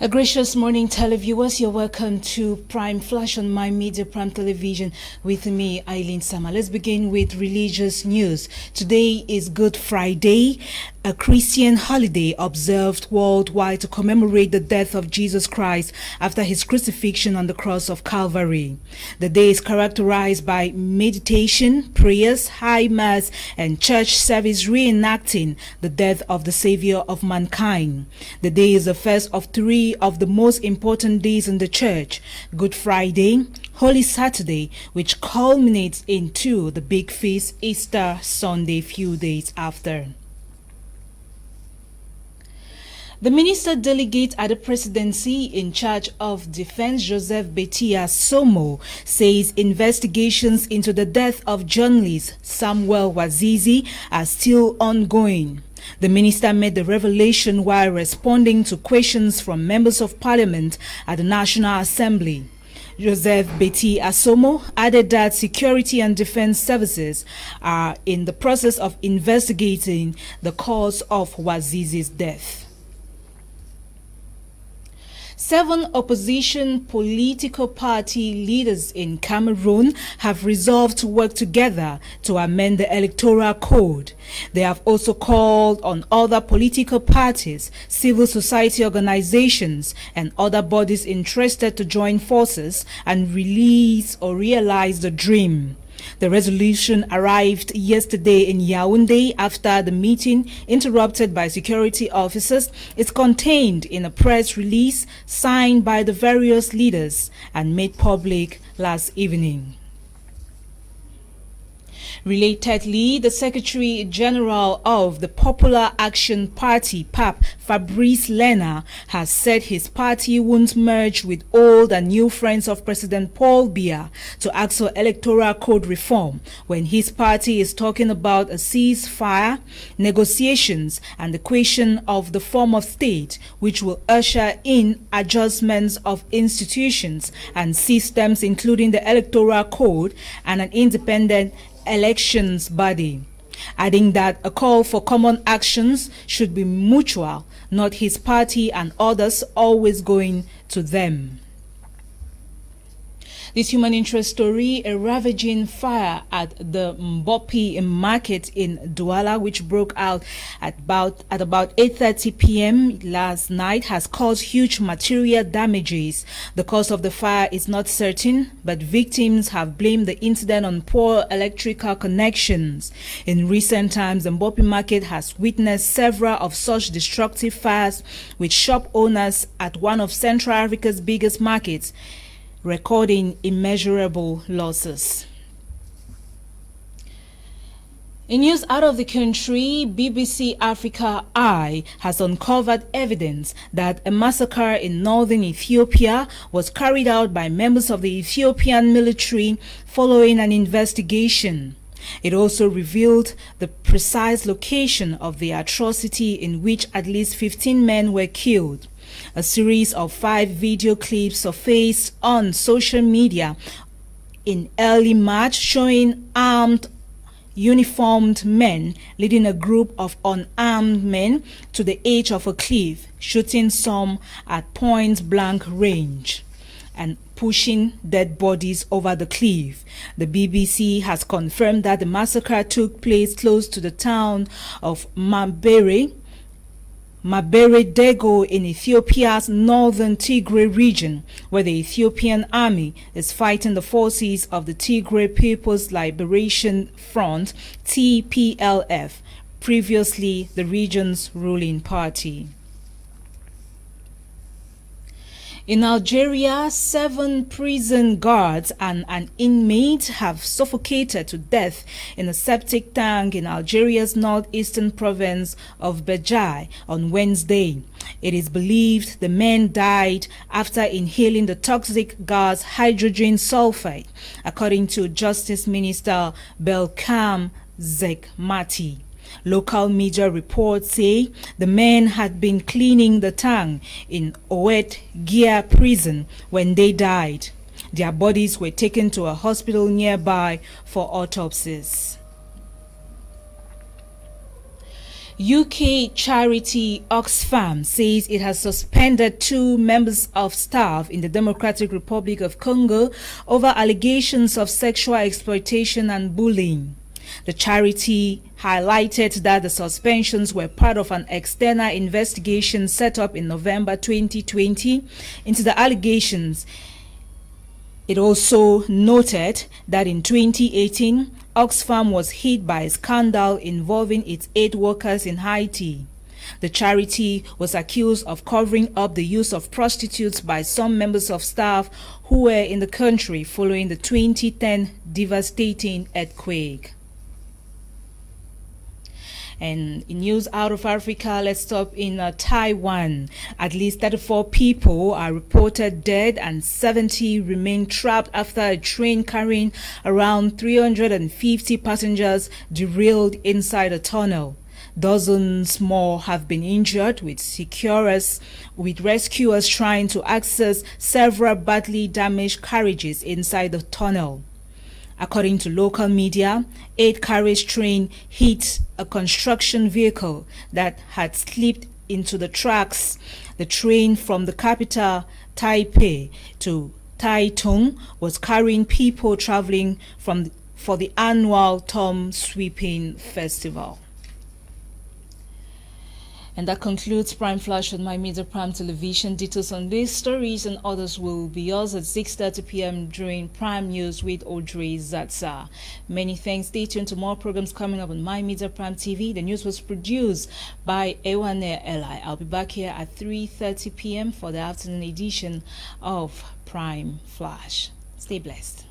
A gracious morning, televiewers. You're welcome to Prime Flash on My Media Prime Television with me, Eileen. Let's begin with religious news. Today is Good Friday, a Christian holiday observed worldwide to commemorate the death of Jesus Christ after his crucifixion on the cross of Calvary. The day is characterized by meditation, prayers, high mass, and church service reenacting the death of the Savior of mankind. The day is the first of three of the most important days in the church: Good Friday, Holy Saturday, which culminates into the big feast Easter Sunday few days after. The minister delegate at the presidency in charge of defense, Joseph Betia Somo, says investigations into the death of journalist Samuel Wazizi are still ongoing. The minister made the revelation while responding to questions from members of parliament at the National Assembly. Joseph Beti Asomo added that security and defense services are in the process of investigating the cause of Wazizi's death. 7 opposition political party leaders in Cameroon have resolved to work together to amend the electoral code. They have also called on other political parties, civil society organizations, and other bodies interested to join forces and realize the dream. The resolution arrived yesterday in Yaoundé after the meeting, interrupted by security officers. It's contained in a press release signed by the various leaders and made public last evening. Relatedly, the Secretary General of the Popular Action Party, PAP, Fabrice Lena, has said his party won't merge with old and new friends of President Paul Biya to ask for electoral code reform when his party is talking about a ceasefire, negotiations, and the question of the form of state, which will usher in adjustments of institutions and systems, including the electoral code and an independent elections body, adding that a call for common actions should be mutual, not his party and others always going to them. This human interest story: a ravaging fire at the Mbopi market in Douala, which broke out at about 8:30 p.m. last night, has caused huge material damages. The cause of the fire is not certain, but victims have blamed the incident on poor electrical connections. In recent times, the Mbopi market has witnessed several of such destructive fires, with shop owners at one of Central Africa's biggest markets recording immeasurable losses. In news out of the country, BBC Africa Eye has uncovered evidence that a massacre in northern Ethiopia was carried out by members of the Ethiopian military following an investigation. It also revealed the precise location of the atrocity, in which at least 15 men were killed. A series of 5 video clips surfaced on social media in early March showing armed, uniformed men leading a group of unarmed men to the edge of a cliff, shooting some at point-blank range and pushing dead bodies over the cliff. The BBC has confirmed that the massacre took place close to the town of Mabere Dego in Ethiopia's northern Tigray region, where the Ethiopian army is fighting the forces of the Tigray People's Liberation Front, TPLF, previously the region's ruling party. In Algeria, 7 prison guards and an inmate have suffocated to death in a septic tank in Algeria's northeastern province of Bejai on Wednesday. It is believed the men died after inhaling the toxic gas hydrogen sulfide, according to Justice Minister Belkam Zekmati. Local media reports say the men had been cleaning the tank in Oued Gia prison when they died. Their bodies were taken to a hospital nearby for autopsies. UK charity Oxfam says it has suspended 2 members of staff in the Democratic Republic of Congo over allegations of sexual exploitation and bullying. The charity highlighted that the suspensions were part of an external investigation set up in November 2020 into the allegations. It also noted that in 2018, Oxfam was hit by a scandal involving its aid workers in Haiti. The charity was accused of covering up the use of prostitutes by some members of staff who were in the country following the 2010 devastating earthquake. And in news out of Africa, let's stop in Taiwan. At least 34 people are reported dead and 70 remain trapped after a train carrying around 350 passengers derailed inside a tunnel. Dozens more have been injured, with rescuers trying to access several badly damaged carriages inside the tunnel. According to local media, 8-carriage train hit a construction vehicle that had slipped into the tracks. The train from the capital, Taipei, to Taitung was carrying people traveling for the annual Tom Sweeping Festival. And that concludes Prime Flash on My Media Prime Television. Details on these stories and others will be yours at 6:30 p.m. during Prime News with Audrey Zatsa. Many thanks. Stay tuned to more programs coming up on My Media Prime TV. The news was produced by EWANE. I'll be back here at 3:30 p.m. for the afternoon edition of Prime Flash. Stay blessed.